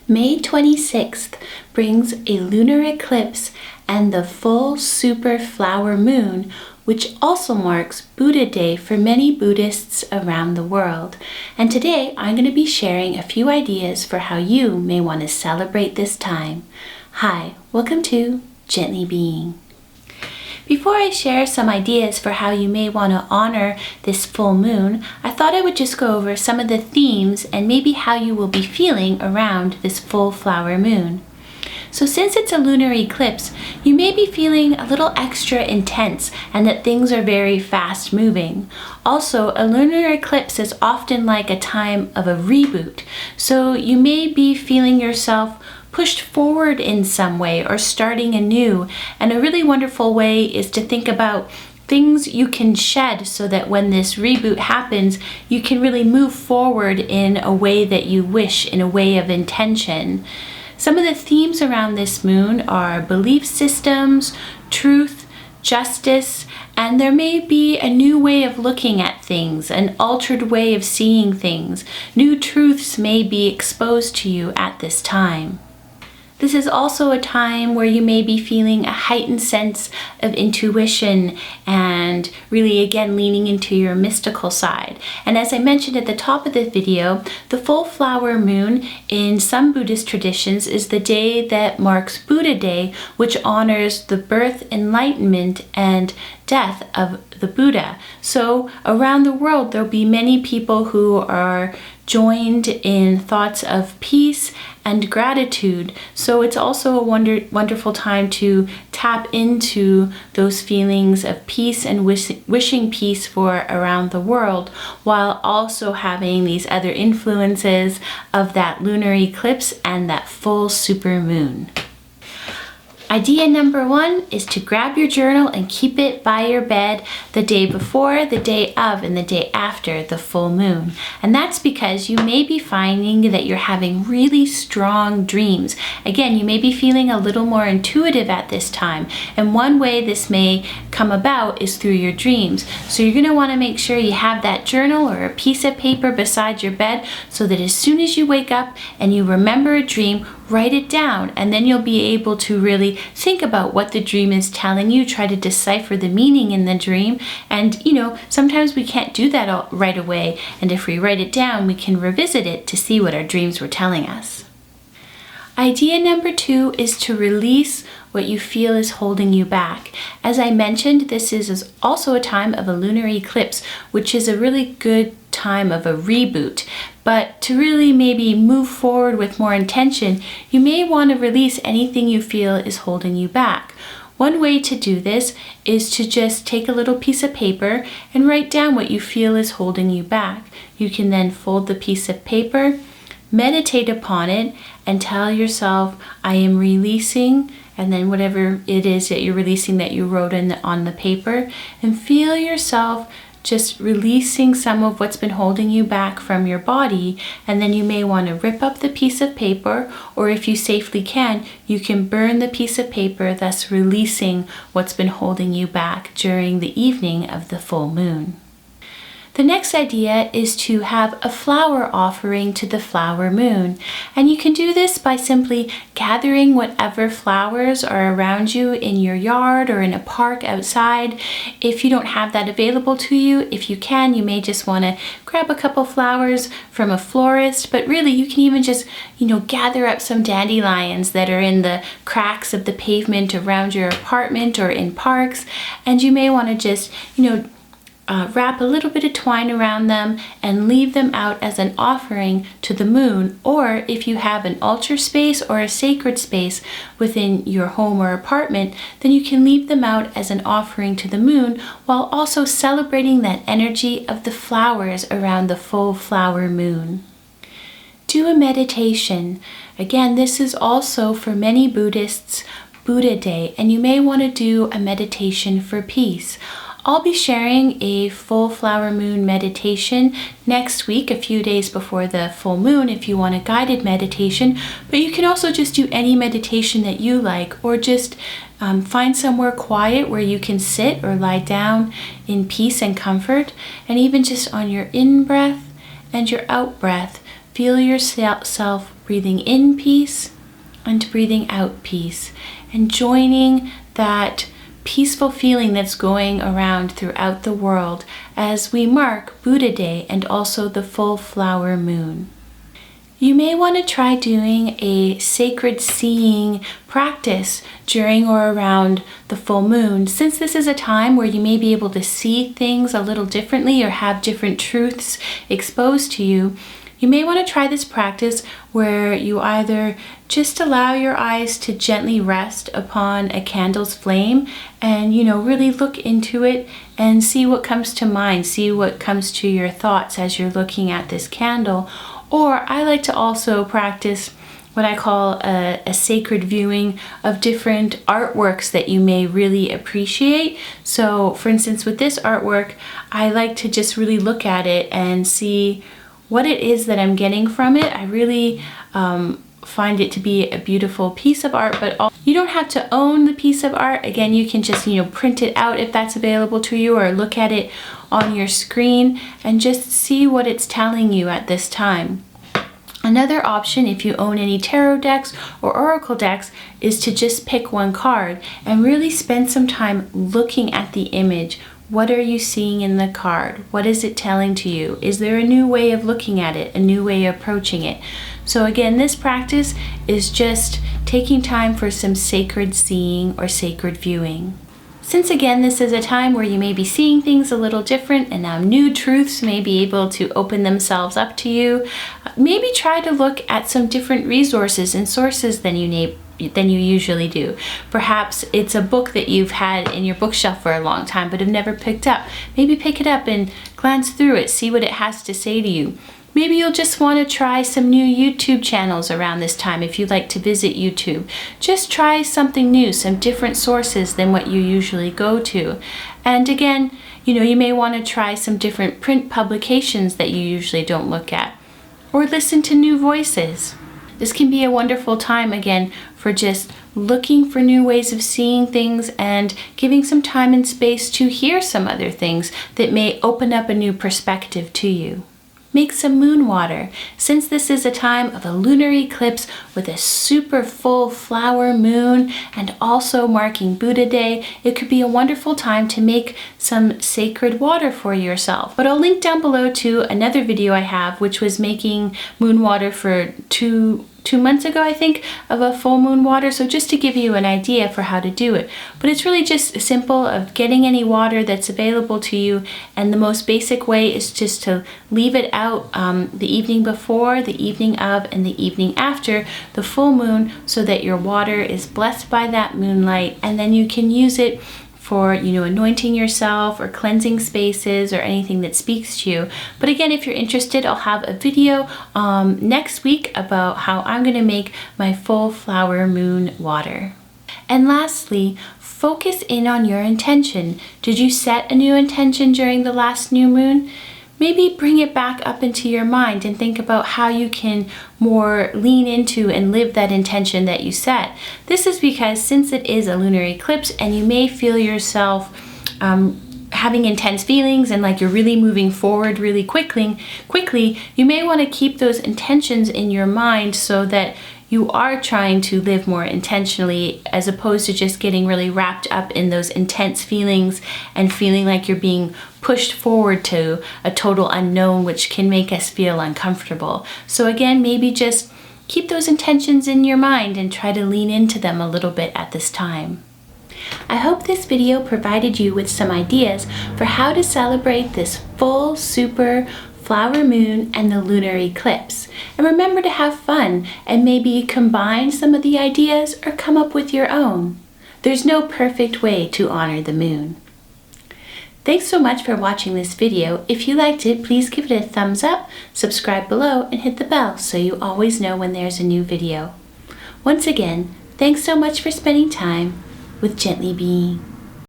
May 26th brings a lunar eclipse and the full super flower moon, which also marks Buddha Day for many Buddhists around the world. And today I'm going to be sharing a few ideas for how you may want to celebrate this time. Hi, welcome to Gently Being. Before I share some ideas for how you may want to honor this full moon, I thought I would just go over some of the themes and maybe how you will be feeling around this full flower moon. So since it's a lunar eclipse, you may be feeling a little extra intense and that things are very fast moving. Also, a lunar eclipse is often like a time of a reboot. So you may be feeling yourself pushed forward in some way or starting anew. And a really wonderful way is to think about things you can shed so that when this reboot happens, you can really move forward in a way that you wish, in a way of intention. Some of the themes around this moon are belief systems, truth, justice, and there may be a new way of looking at things, an altered way of seeing things. New truths may be exposed to you at this time. This is also a time where you may be feeling a heightened sense of intuition and really again leaning into your mystical side. And as I mentioned at the top of the video, the full flower moon in some Buddhist traditions is the day that marks Buddha Day, which honors the birth, enlightenment, and death of the Buddha. So around the world there'll be many people who are joined in thoughts of peace and gratitude. So it's also a wonderful time to tap into those feelings of peace and wishing peace for around the world, while also having these other influences of that lunar eclipse and that full super moon. Idea number 1 is to grab your journal and keep it by your bed the day before, the day of, and the day after the full moon. And that's because you may be finding that you're having really strong dreams. Again, you may be feeling a little more intuitive at this time. And one way this may come about is through your dreams. So you're going to want to make sure you have that journal or a piece of paper beside your bed so that as soon as you wake up and you remember a dream, write it down, and then you'll be able to really think about what the dream is telling you, try to decipher the meaning in the dream. And sometimes we can't do that all right away, and if we write it down, we can revisit it to see what our dreams were telling us. Idea number 2 is to release what you feel is holding you back. As I mentioned, this is also a time of a lunar eclipse, which is a really good time of a reboot. But to really maybe move forward with more intention, you may want to release anything you feel is holding you back. One way to do this is to just take a little piece of paper and write down what you feel is holding you back. You can then fold the piece of paper, meditate upon it, and tell yourself, I am releasing, and then whatever it is that you're releasing that you wrote on the paper, and feel yourself just releasing some of what's been holding you back from your body. And then you may want to rip up the piece of paper, or if you safely can, you can burn the piece of paper, thus releasing what's been holding you back during the evening of the full moon. The next idea is to have a flower offering to the flower moon. And you can do this by simply gathering whatever flowers are around you in your yard or in a park outside. If you don't have that available to you, if you can, you may just want to grab a couple flowers from a florist, but really you can even just, gather up some dandelions that are in the cracks of the pavement around your apartment or in parks. And you may want to just, wrap a little bit of twine around them and leave them out as an offering to the moon. Or if you have an altar space or a sacred space within your home or apartment, then you can leave them out as an offering to the moon while also celebrating that energy of the flowers around the full flower moon. Do a meditation. Again, this is also for many Buddhists Buddha Day, and you may want to do a meditation for peace. I'll be sharing a full flower moon meditation next week, a few days before the full moon, if you want a guided meditation. But you can also just do any meditation that you like, or just find somewhere quiet where you can sit or lie down in peace and comfort. And even just on your in-breath and your out-breath, feel yourself breathing in peace and breathing out peace, and joining that peaceful feeling that's going around throughout the world as we mark Buddha Day and also the full flower moon. You may want to try doing a sacred seeing practice during or around the full moon, since this is a time where you may be able to see things a little differently or have different truths exposed to you. You may want to try this practice where you either just allow your eyes to gently rest upon a candle's flame and, really look into it and see what comes to mind, see what comes to your thoughts as you're looking at this candle. Or I like to also practice what I call a sacred viewing of different artworks that you may really appreciate. So for instance, with this artwork, I like to just really look at it and see what it is that I'm getting from it. I really find it to be a beautiful piece of art, but you don't have to own the piece of art. Again, you can just, print it out if that's available to you, or look at it on your screen and just see what it's telling you at this time. Another option, if you own any tarot decks or oracle decks, is to just pick one card and really spend some time looking at the image. What are you seeing in the card? What is it telling to you? Is there a new way of looking at it, a new way of approaching it? So again, this practice is just taking time for some sacred seeing or sacred viewing. Since again, this is a time where you may be seeing things a little different and now new truths may be able to open themselves up to you, maybe try to look at some different resources and sources than you usually do. Perhaps it's a book that you've had in your bookshelf for a long time but have never picked up. Maybe pick it up and glance through it, see what it has to say to you. Maybe you'll just want to try some new YouTube channels around this time if you like to visit YouTube. Just try something new, some different sources than what you usually go to. And again, you may want to try some different print publications that you usually don't look at, or listen to new voices. This can be a wonderful time, again, for just looking for new ways of seeing things and giving some time and space to hear some other things that may open up a new perspective to you. Make some moon water. Since this is a time of a lunar eclipse with a super full flower moon and also marking Buddha Day, it could be a wonderful time to make some sacred water for yourself. But I'll link down below to another video I have, which was making moon water for two months ago, I think, of a full moon water. So just to give you an idea for how to do it. But it's really just simple of getting any water that's available to you. And the most basic way is just to leave it out the evening before, the evening of, and the evening after the full moon, so that your water is blessed by that moonlight. And then you can use it for, anointing yourself or cleansing spaces or anything that speaks to you. But again, if you're interested, I'll have a video next week about how I'm going to make my full flower moon water. And lastly, focus in on your intention. Did you set a new intention during the last new moon? Maybe bring it back up into your mind and think about how you can more lean into and live that intention that you set. This is because since it is a lunar eclipse and you may feel yourself having intense feelings and like you're really moving forward really quickly, you may want to keep those intentions in your mind so that you are trying to live more intentionally, as opposed to just getting really wrapped up in those intense feelings and feeling like you're being pushed forward to a total unknown, which can make us feel uncomfortable. So again, maybe just keep those intentions in your mind and try to lean into them a little bit at this time. I hope this video provided you with some ideas for how to celebrate this full super flower moon and the lunar eclipse. And remember to have fun and maybe combine some of the ideas or come up with your own. There's no perfect way to honor the moon. Thanks so much for watching this video. If you liked it, please give it a thumbs up, subscribe below, and hit the bell so you always know when there's a new video. Once again, thanks so much for spending time with Gently Being.